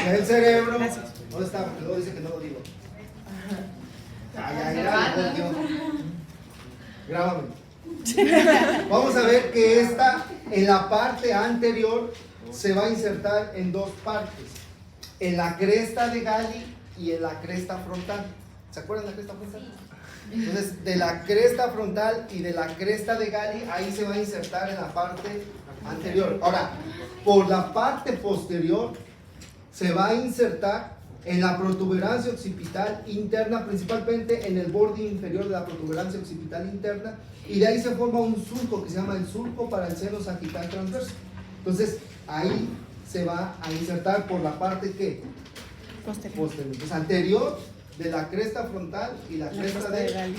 El cerebro. ¿Dónde está? Porque luego dice que no lo digo. Grábame. Vamos a ver que esta en la parte anterior se va a insertar en dos partes, en la cresta de Gali y en la cresta frontal. ¿Se acuerdan de la cresta frontal? Entonces, de la cresta frontal y de la cresta de Gali, ahí se va a insertar en la parte anterior. Ahora, por la parte posterior se va a insertar en la protuberancia occipital interna, principalmente en el borde inferior de la protuberancia occipital interna, y de ahí se forma un surco que se llama el surco para el seno sagital transverso. Entonces, ahí se va a insertar por la parte que posterior. Entonces, anterior de la cresta frontal y la cresta de Gali.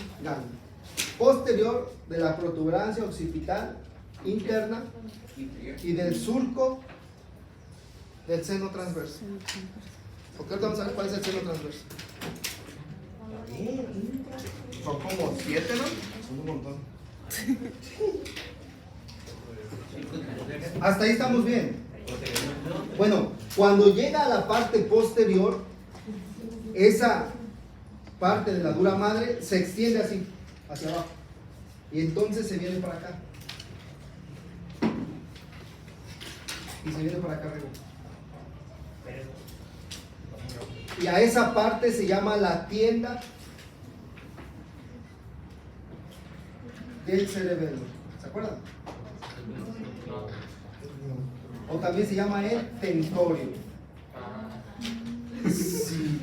Posterior de la protuberancia occipital interna y del surco del seno transverso. Porque ahorita vamos a ver cuál es el seno transverso. Son como 7, ¿no? Son un montón. Hasta ahí estamos bien. Bueno, cuando llega a la parte posterior, esa parte de la dura madre se extiende así, hacia abajo. Y entonces se viene para acá. Y se viene para acá arriba. Y a esa parte se llama la tienda del cerebelo. ¿Se acuerdan? O también se llama el tentorio. Sí.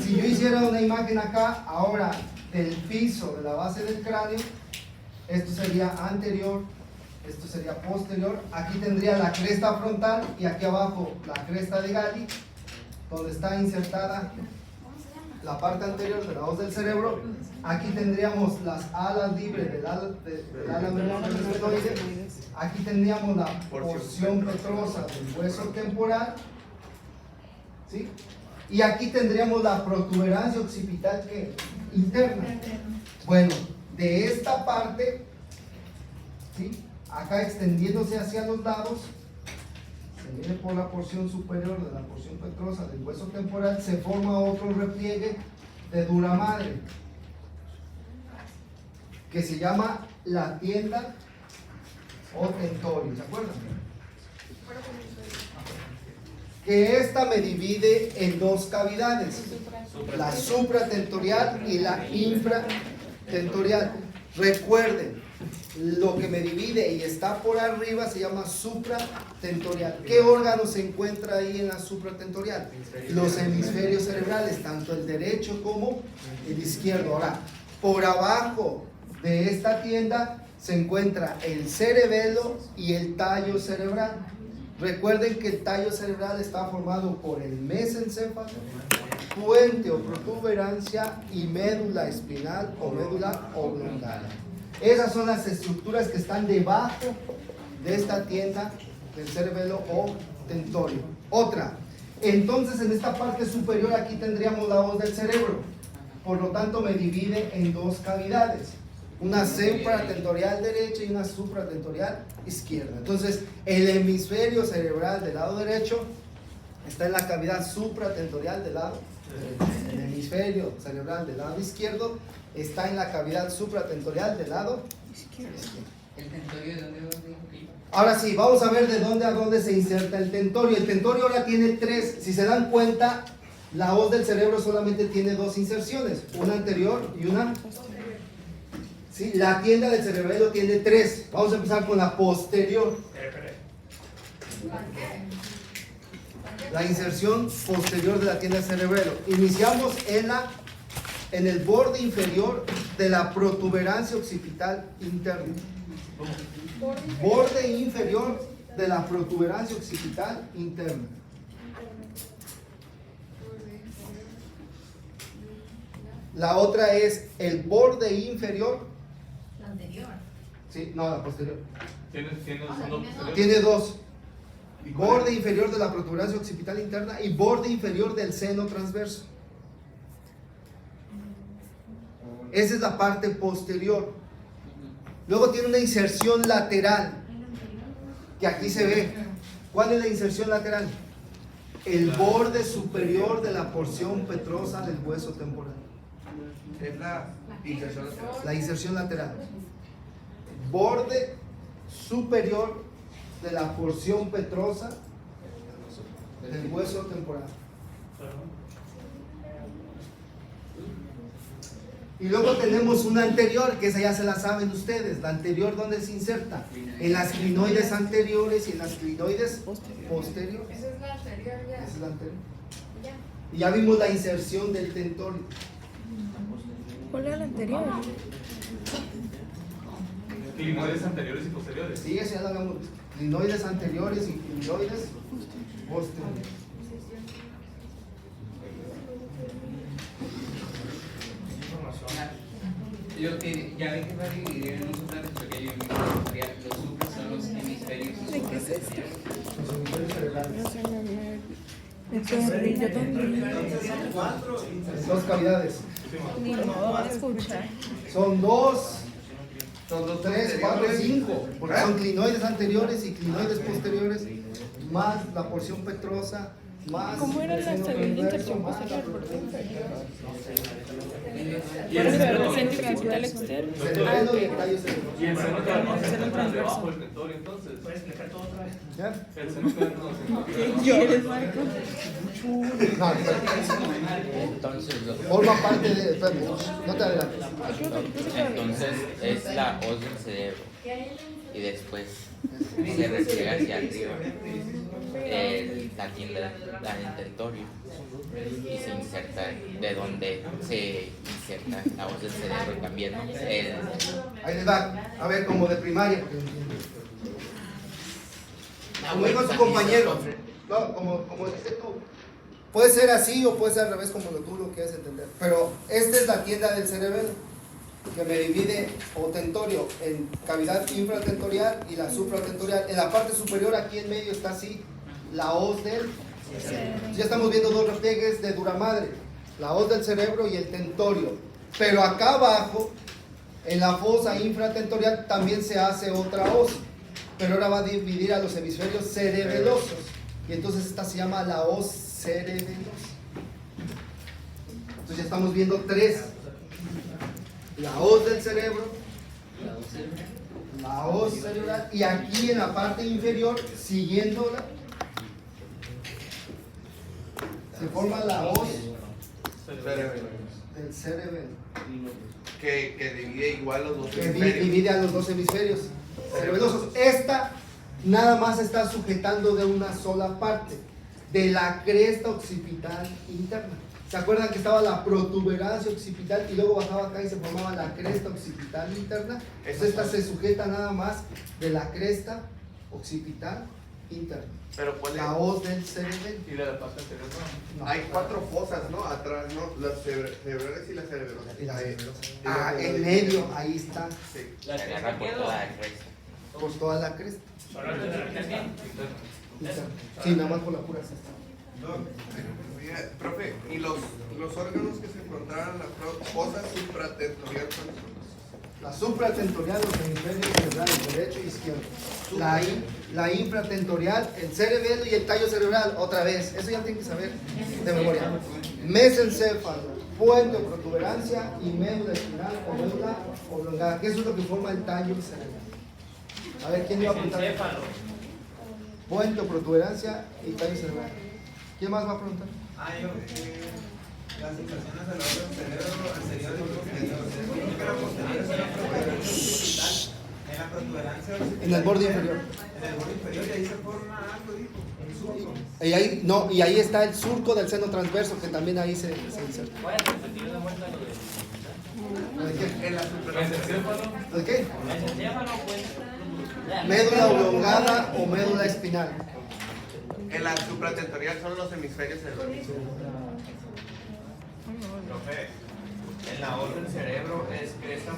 Si yo hiciera una imagen acá, ahora del piso de la base del cráneo, esto sería anterior, esto sería posterior. Aquí tendría la cresta frontal y aquí abajo la cresta de Gali, donde está insertada la parte anterior de la hoz del cerebro. Aquí tendríamos las alas libres del ala membranoide. Aquí tendríamos la porción petrosa del hueso temporal, ¿sí? Y aquí tendríamos la protuberancia occipital que interna. Bueno, de esta parte, ¿sí?, acá extendiéndose hacia los lados, se viene por la porción superior de la porción petrosa del hueso temporal, se forma otro repliegue de dura madre que se llama la tienda o tentorio. ¿Se acuerdan? Que esta me divide en dos cavidades, la supratentorial y la infratentorial. Recuerden, lo que me divide y está por arriba se llama supratentorial. ¿Qué órgano se encuentra ahí en la supratentorial? Los hemisferios cerebrales, tanto el derecho como el izquierdo. Ahora, por abajo de esta tienda se encuentra el cerebelo y el tallo cerebral. Recuerden que el tallo cerebral está formado por el mesencéfalo, puente o protuberancia y médula espinal o médula oblongada. Esas son las estructuras que están debajo de esta tienda del cerebelo o tentorio. Otra, entonces en esta parte superior aquí tendríamos la hoz del cerebro. Por lo tanto me divide en dos cavidades, una supratentorial derecha y una supratentorial izquierda. Entonces el hemisferio cerebral del lado derecho está en la cavidad supratentorial del lado derecho. El hemisferio cerebral del lado izquierdo está en la cavidad supratentorial del lado izquierdo. ¿El tentorio de dónde dijo que iba? Ahora sí, vamos a ver de dónde a dónde se inserta el tentorio. El tentorio ahora tiene tres. Si se dan cuenta, la hoz del cerebro solamente tiene dos inserciones, una anterior y una posterior. ¿Sí? La tienda del cerebelo tiene tres. Vamos a empezar con la posterior. La inserción posterior de la tienda del cerebelo. Iniciamos en el borde inferior de la protuberancia occipital interna. Borde inferior de la protuberancia occipital interna. La otra es el borde inferior. La anterior. Sí, no, la posterior. Tiene Tiene dos. Borde inferior de la protuberancia occipital interna y borde inferior del seno transverso. Esa es la parte posterior. Luego tiene una inserción lateral, que aquí se ve. ¿Cuál es la inserción lateral? El borde superior de la porción petrosa del hueso temporal. Es la inserción lateral. La inserción lateral. Borde superior de la porción petrosa del hueso temporal. Y luego tenemos una anterior, que esa ya se la saben ustedes. La anterior, ¿dónde se inserta? En las clinoides anteriores y en las clinoides posteriores. Esa es la anterior ya. Esa es la anterior. Ya. Y ya vimos la inserción del tentorio. ¿Cuál era la anterior? Clinoides anteriores y posteriores. Sí, eso ya lo habíamos visto. Clinoides anteriores y clinoides posteriores. Lo que ya ven que va a dividir en un suprate pequeño y un superior. Los supras son los hemisferios. ¿De qué es esto? Los hemisferios cerebrales. No sé, yo también. En dos cavidades. Ni modo de escuchar. Son dos, Son dos 3, 4, posteriores. 5. Porque son clinoides anteriores y clinoides posteriores. Más la porción petrosa. Más ¿Cómo era el la seno segunda transverso, inserción más la posterior? Y el Pero seno centro capital externo. cerebelo y el tallo cerebral. Y el seno transverso Seno está transverso. debajo del tentorio, entonces. ¿Ya? El seno transverso. ¿Qué quieres, Marco? No, Entonces, forma parte de. Espérame, no te adelantes. entonces es la hoz del cerebro y después se repliega hacia arriba la tienda del tentorio y se inserta de donde se inserta la hoz del cerebro también Ahí les va. A ver, como de primaria. porque no entiendo. Como dijo su compañero. No, como dice tú. Puede ser así o puede ser al revés como tú lo quieres entender. Pero esta es la tienda del cerebelo que me divide o tentorio en cavidad infratentorial y la supratentorial. En la parte superior aquí en medio está así la hoz del cerebro. Ya estamos viendo dos repliegues de dura madre. La hoz del cerebro y el tentorio. Pero acá abajo, en la fosa infratentorial también se hace otra hoz. Pero ahora va a dividir a los hemisferios cerebelosos. Y entonces esta se llama la hoz cerebelosa. Entonces ya estamos viendo tres. La hoz del cerebro, la hoz cerebral, y aquí en la parte inferior, siguiéndola, se forma la hoz Cerebelo. del cerebelo, Que divide igual los dos que hemisferios. divide a los dos hemisferios cerebelosos. Esta nada más está sujetando de una sola parte, de la cresta occipital interna. ¿Se acuerdan que estaba la protuberancia occipital y luego bajaba acá y se formaba la cresta occipital interna? Entonces esta se sujeta nada más de la cresta occipital interna. Pero ¿cuál es? La hoz del cerebelo. Y la parte anterior no. No. Hay cuatro fosas, ¿no? Atrás, ¿no? Las cerebrales y las cerebrosas. Y la cerebelosa. Ah, en medio, ahí está, Sí. se agarra por toda la cresta. por toda la cresta. Interna. Sí, nada más por la pura cresta. Mira, profe, ¿y los órganos que se encontraron en la fosa supratentorial son? La supratentorial, los hemisferios cerebrales, derecho e izquierdo. La infratentorial, el cerebelo y el tallo cerebral, otra vez. Eso ya tienen que saber de memoria. Mesencéfalo, puente o protuberancia y médula espinal o médula oblongada, que eso es lo que forma el tallo cerebral. A ver, ¿quién iba a apuntar? Puente o protuberancia y tallo cerebral. ¿Quién más va a preguntar? Las sensaciones del órgano cerebro anterior y posterior. Se supone que la posterior es la protuberancia occipital. En la protuberancia occipital. En el borde inferior. En el borde inferior y ahí se forma algo, dijo. Un surco. Y ahí, no, y ahí está el surco del seno transverso, que también ahí se inserta. ¿De qué? En la Mesencéfalo. ¿De qué? Médula oblongada o médula espinal. En la supratentorial son los hemisferios cerebrales. Profe, en la hoz del cerebro es cresta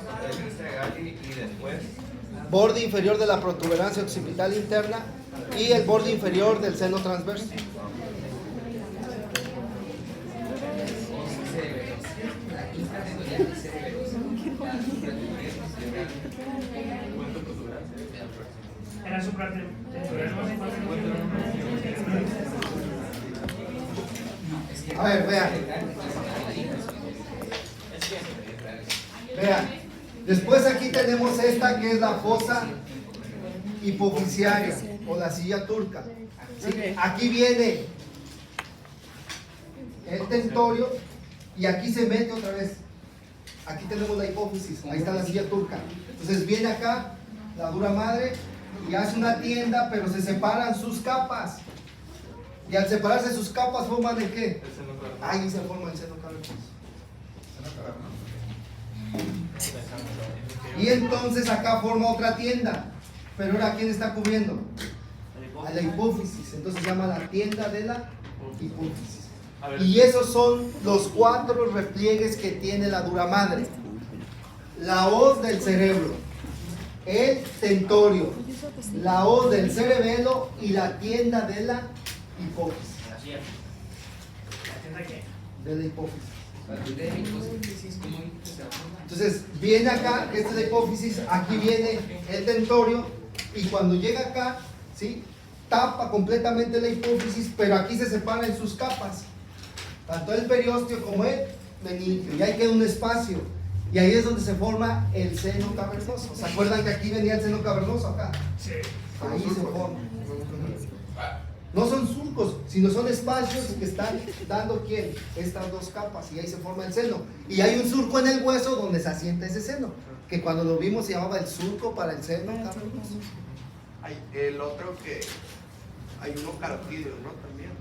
de Gali y después. Borde inferior de la protuberancia occipital interna y el borde inferior del seno transverso. En la supratemporal no se encuentra A ver, vean. Vean. Después aquí tenemos esta que es la fosa hipofisiaria o la silla turca. ¿Sí? Aquí viene el tentorio y aquí se mete otra vez. Aquí tenemos la hipófisis, ahí está la silla turca. Entonces viene acá la dura madre y hace una tienda, pero se separan sus capas. Y al separarse sus capas forman el qué? Ahí se forma el seno cavernoso. Y entonces acá forma otra tienda. Pero ahora ¿quién está cubriendo? A la hipófisis. Entonces se llama la tienda de la hipófisis. Y esos son los 4 repliegues que tiene la dura madre. La hoz del cerebro, el tentorio, la hoz del cerebelo y la tienda de la hipófisis. De la hipófisis. Entonces viene acá, esta es la hipófisis, aquí viene el tentorio y cuando llega acá, ¿sí? Tapa completamente la hipófisis, pero aquí se separa en sus capas, tanto el periósteo como el meningio, y ahí queda un espacio, y ahí es donde se forma el seno cavernoso. ¿Se acuerdan que aquí venía el seno cavernoso acá? Sí. Ahí se forma. No son surcos, sino son espacios que están dando ¿quién? Estas 2 capas, y ahí se forma el seno. Y hay un surco en el hueso donde se asienta ese seno, que cuando lo vimos se llamaba el surco para el seno cavernoso. Hay el otro que hay uno carotídeo, ¿no? También.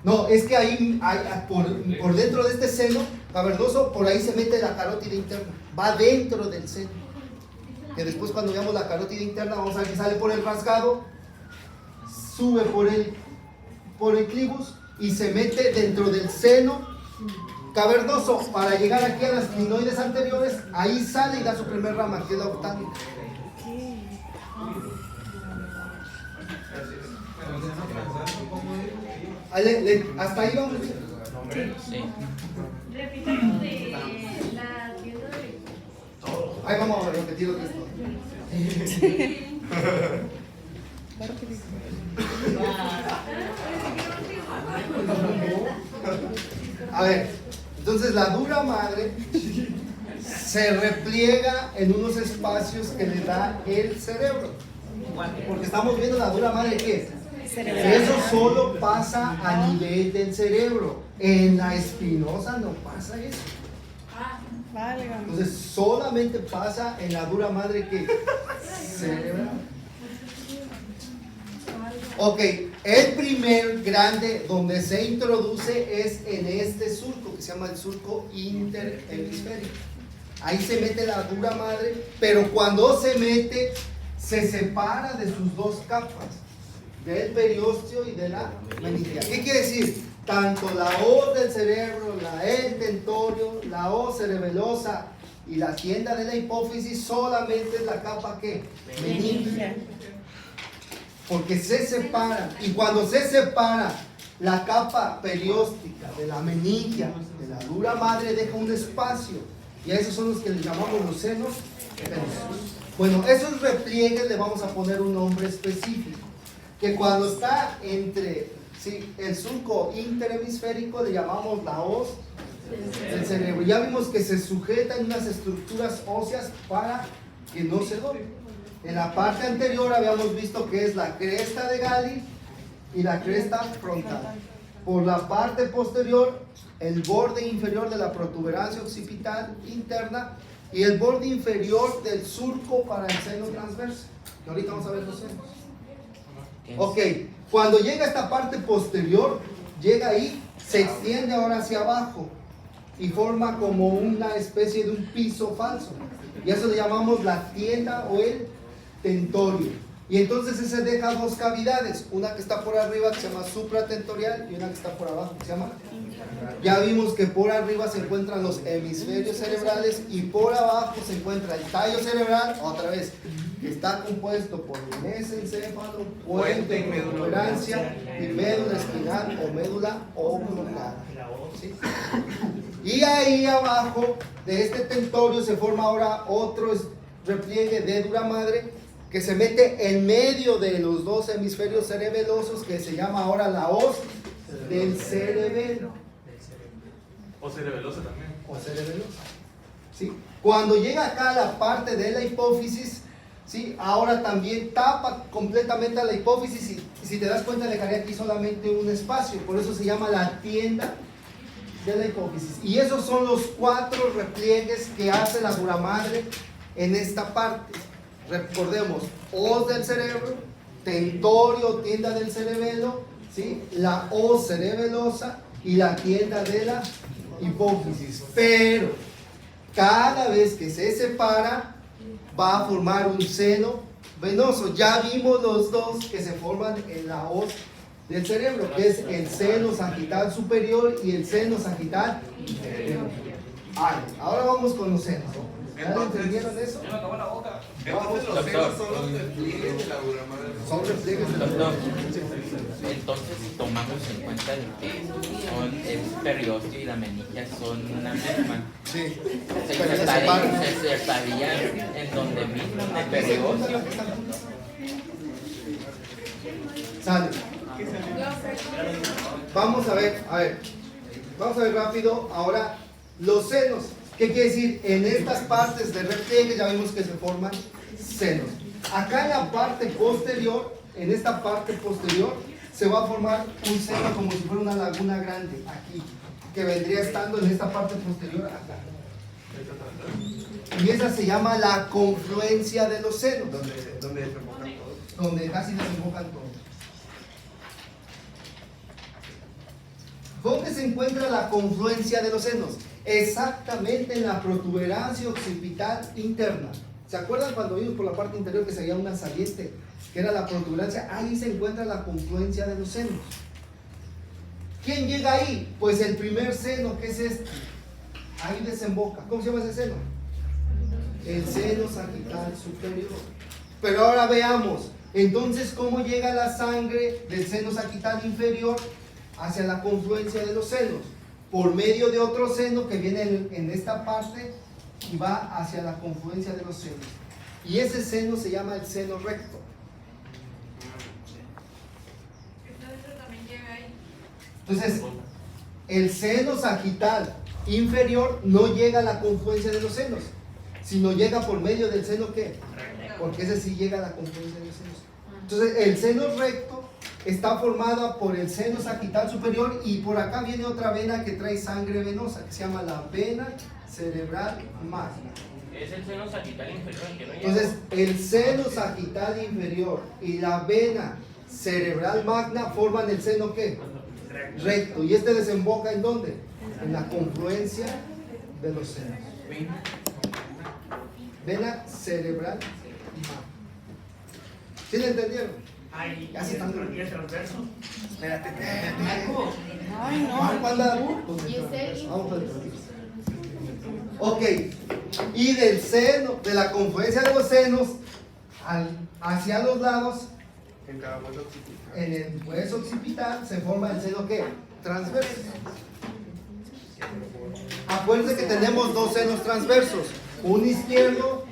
No, es que ahí por dentro de este seno cavernoso, por ahí se mete la carótida interna, va dentro del seno. Que después cuando veamos la carótida interna vamos a ver que sale por el rasgado, sube por el clivus y se mete dentro del seno cavernoso para llegar aquí a las clinoides anteriores. Ahí sale y da su primer rama, que es la octánica. Hasta ahí vamos. Sí. Repítalo de la tienda de... Ahí vamos a repetir lo que es todo. A ver, entonces la dura madre se repliega en unos espacios que le da el cerebro. Porque estamos viendo la dura madre ¿qué? Eso solo pasa a nivel del cerebro. En la espinosa no pasa eso. Entonces solamente pasa en la dura madre que cerebral. Ok, el primer grande donde se introduce es en este surco que se llama el surco interhemisférico. Ahí se mete la dura madre, pero cuando se mete se separa de sus 2 capas, del periósteo y de la meningia. ¿Qué quiere decir? Tanto la hoz del cerebro, el tentorio, la hoz cerebelosa y la tienda de la hipófisis solamente es la capa que meningia. Porque se separan, y cuando se separa la capa perióstica de la meningia, de la dura madre, deja un espacio, y a esos son los que le llamamos los senos venosos. Bueno, esos repliegues le vamos a poner un nombre específico, que cuando está entre el surco interhemisférico le llamamos la hoz del cerebro. Ya vimos que se sujeta en unas estructuras óseas para que no se doble. En la parte anterior habíamos visto que es la cresta de Galli y la cresta frontal. Por la parte posterior, el borde inferior de la protuberancia occipital interna y el borde inferior del surco para el seno transverso, que ahorita vamos a ver los senos. Ok, cuando llega a esta parte posterior, llega ahí, se extiende ahora hacia abajo y forma como una especie de un piso falso. Y eso le llamamos la tienda o el tentorio. Y entonces ese deja 2 cavidades, una que está por arriba que se llama supratentorial y una que está por abajo que se llama. Ya vimos que por arriba se encuentran los hemisferios cerebrales y por abajo se encuentra el tallo cerebral, otra vez, que está compuesto por mesencéfalo, puente, protuberancia y médula espinal o médula oblongada. ¿Sí? Y ahí abajo de este tentorio se forma ahora otro repliegue de dura madre que se mete en medio de los 2 hemisferios cerebelosos, que se llama ahora la hoz del cerebelo. O cerebelosa también. o cerebelosa. ¿Sí? Cuando llega acá a la parte de la hipófisis, ¿sí? Ahora también tapa completamente a la hipófisis y si te das cuenta dejaré aquí solamente un espacio, por eso se llama la tienda de la hipófisis. Y esos son los 4 repliegues que hace la dura madre en esta parte. Recordemos, hoz del cerebro, tentorio, tienda del cerebelo, ¿sí? La hoz cerebelosa y la tienda de la hipófisis. Pero cada vez que se separa va a formar un seno venoso. Ya vimos los dos que se forman en la hoz del cerebro, que es el seno sagital superior y el seno sagital inferior. Ahora vamos con los senos. ¿Ya lo entendieron eso? Entonces los senos son los repliegues de la dura madre. Son repliegues de la Doctor, entonces si tomamos en cuenta de que el periósteo y la meningia son una misma, Sí. se Pero se separan. insertarían en donde mismo, en el periósteo. Sale. Vamos a ver rápido ahora los senos. ¿Qué quiere decir? En estas partes de repliegue ya vimos que se forman senos. Acá en la parte posterior, en esta parte posterior, se va a formar un seno como si fuera una laguna grande, aquí, que vendría estando en esta parte posterior acá. Y esa se llama la confluencia de los senos, Donde desembocan todos. donde casi desembocan todos. ¿Dónde se encuentra la confluencia de los senos? Exactamente en la protuberancia occipital interna. ¿Se acuerdan cuando vimos por la parte interior que se veía una saliente? Que era la protuberancia. Ahí se encuentra la confluencia de los senos. ¿Quién llega ahí? Pues el primer seno, que es este. Ahí desemboca. ¿Cómo se llama ese seno? El seno sagital superior. Pero ahora veamos. Entonces, ¿cómo llega la sangre del seno sagital inferior hacia la confluencia de los senos? Por medio de otro seno que viene en esta parte y va hacia la confluencia de los senos. Y ese seno se llama el seno recto. Entonces también llega ahí. Entonces, el seno sagital inferior no llega a la confluencia de los senos, sino llega por medio del seno ¿qué? Porque ese sí llega a la confluencia de los senos. Entonces, el seno recto está formada por el seno sagital superior y por acá viene otra vena que trae sangre venosa, que se llama la vena cerebral magna. Es el seno sagital inferior el que no llega. Entonces, el seno sagital inferior y la vena cerebral magna forman el seno ¿qué? Recto. ¿Y este desemboca en dónde? En la confluencia de los senos. Vena cerebral magna. ¿Sí le entendieron? Ya se están durmiendo. Espérate. Ay, no. Marco anda. Vamos con el transverso. Ok. Y del seno, de la confluencia de los senos hacia los lados, En cada hueso occipital. en el hueso occipital se forma el seno ¿qué? Transverso. Acuérdense que tenemos dos senos transversos, un izquierdo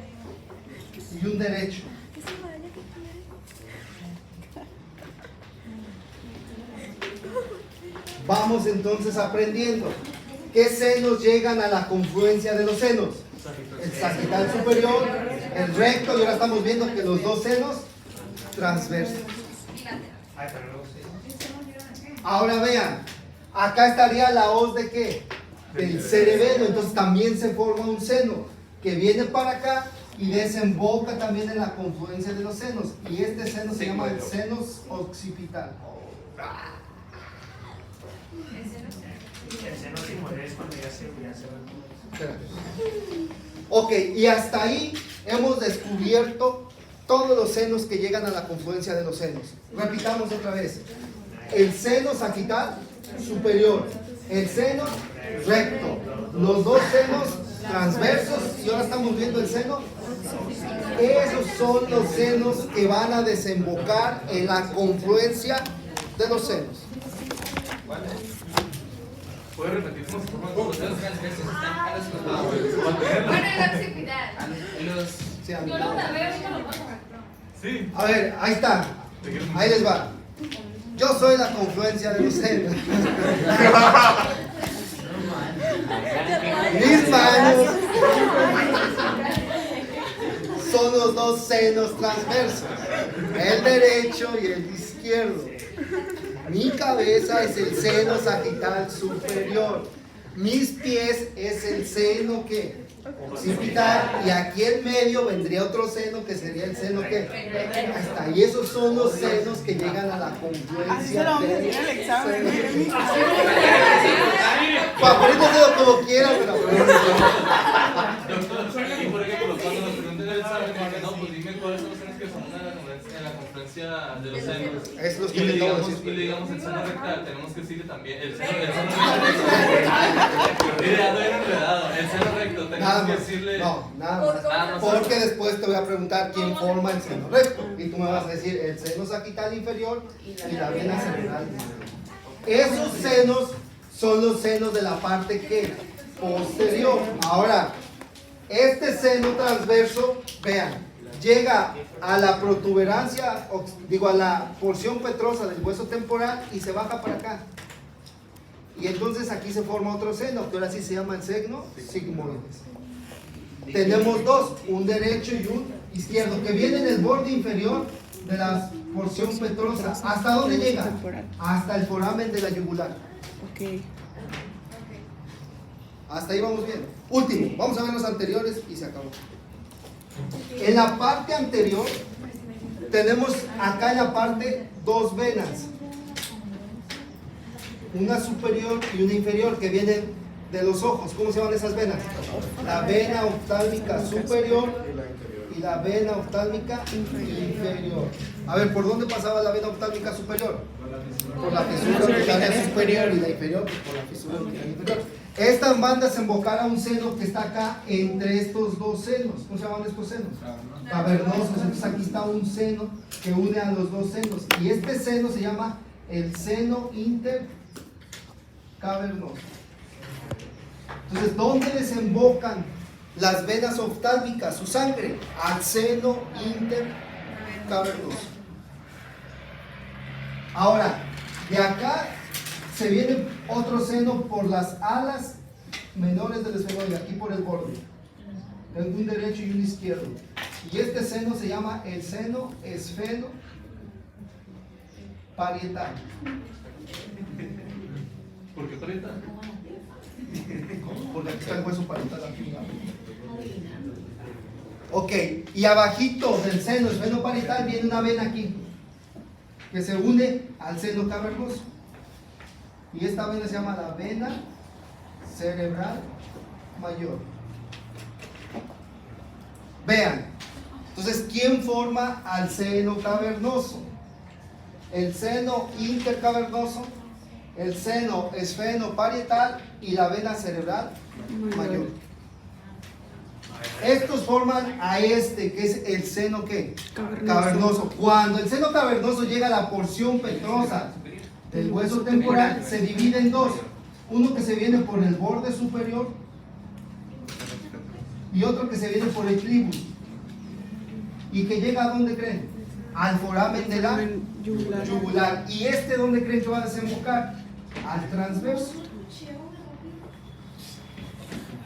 y un derecho. Vamos entonces aprendiendo. ¿Qué senos llegan a la confluencia de los senos? El sagital superior, el recto, y ahora estamos viendo que los dos senos transversos. Ahora vean, acá estaría la hoz de ¿qué? Del cerebelo, entonces también se forma un seno que viene para acá y desemboca también en la confluencia de los senos. Y este seno se llama el seno occipital. El seno timoral es cuando ya se va. Espérate. Ok, y hasta ahí hemos descubierto todos los senos que llegan a la confluencia de los senos. Repitamos otra vez. El seno sagital superior, el seno recto, los dos senos transversos y ahora estamos viendo el seno. Esos son los senos que van a desembocar en la confluencia de los senos. ¿Puedes repetirnos por favor? Los transversos están a los costados. Bueno, en la occipital. Los Sí, Yo amigo. lo sabía, ahorita lo paso. Sí. A ver, ahí está. Ahí les va. Yo soy la confluencia de los senos. Mis manos son los dos senos transversos, el derecho y el izquierdo. Mi cabeza es el seno sagital superior. Mis pies es el seno que occipital, y aquí en medio vendría otro seno que sería el seno que hasta ahí. Esos son los senos que llegan a la Así se confluencia lo vamos a del decir al examen. Apréndaselo como quiera, pero Doctor, y por ejemplo, cuando nos preguntan el examen, dicen, no, pues dime cuáles son los senos que son en la confluencia de los senos. es los Y que le te acabo de digamos, decir. el seno rectal, tenemos que decirle también, el seno recto. Mire, ando bien enredado. El seno recto, Nada tenemos que más. decirle. No, nada más. Nada más. Porque después te voy a preguntar quién forma el seno recto. Y tú me vas a decir el seno sagital inferior y la vena cerebral. Esos senos son los senos de la parte que posterior. Ahora, este seno transverso, vean, llega a la protuberancia, a la porción petrosa del hueso temporal y se baja para acá. Y entonces aquí se forma otro seno, que ahora sí se llama el seno sigmoides. Tenemos dos, un derecho y un izquierdo, que viene en el borde inferior de la porción petrosa. ¿Hasta dónde llega? Hasta el foramen de la yugular. Ok. Hasta ahí vamos bien. Último, vamos a ver los anteriores y se acabó. En la parte anterior tenemos acá en la parte dos venas, una superior y una inferior, que vienen de los ojos. ¿Cómo se llaman esas venas? La vena oftálmica superior y la vena oftálmica inferior. A ver, ¿por dónde pasaba la vena oftálmica superior? Por la fisura cutánea superior, y la inferior por la fisura cutánea inferior. Estas van a desembocar a un seno que está acá entre estos dos senos. ¿Cómo se llaman estos senos? Cavernosos. Entonces aquí está un seno que une a los dos senos, y este seno se llama el seno intercavernoso. Entonces, ¿dónde desembocan las venas oftálmicas, su sangre? Al seno intercavernoso. Ahora, de acá se viene otro seno por las alas menores del esfenoide, aquí por el borde. Tengo un derecho y un izquierdo. Y este seno se llama el seno esfenoparietal. ¿Por qué parietal? Porque aquí está el hueso parietal aquí. Ok, y abajito del seno esfenoparietal viene una vena aquí, que se une al seno cavernoso. Y esta vena se llama la vena cerebral mayor. Vean, entonces, ¿quién forma al seno cavernoso? El seno intercavernoso, el seno esfenoparietal y la vena cerebral mayor. Estos forman a este, que es el seno ¿qué? Cavernoso. Cuando el seno cavernoso llega a la porción petrosa del hueso temporal, se divide en dos. Uno que se viene por el borde superior y otro que se viene por el clivus. ¿Y que llega a dónde creen? Al foramen de la yugular. ¿Y este dónde creen que va a desembocar? Al transverso.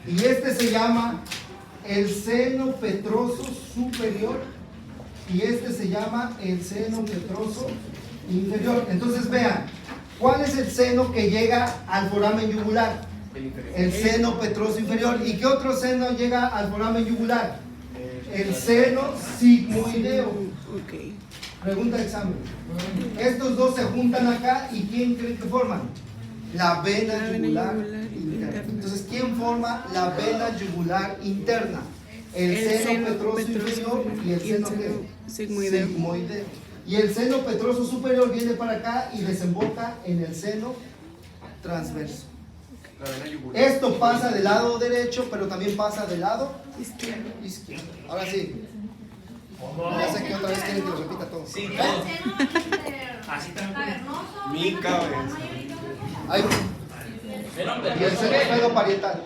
Y este se llama el seno petroso superior y este se llama el seno petroso inferior. Entonces vean, ¿cuál es el seno que llega al foramen yugular? El seno petroso inferior. ¿Y qué otro seno llega al foramen yugular? El seno sigmoideo. Pregunta de examen. Estos dos se juntan acá y ¿quién creen que forman? La vena yugular interna. Entonces, ¿quién forma la vena yugular interna? El seno petroso inferior y el seno sigmoideo. Y el seno petroso superior viene para acá y desemboca en el seno transverso. Esto pasa del lado derecho, pero también pasa del lado izquierdo. Ahora sí. Ya sé que otra vez quieren que lo repita todo. Sí, El todo. seno Así cavernoso, Mi cabeza. Ahí. Y el seno parietal.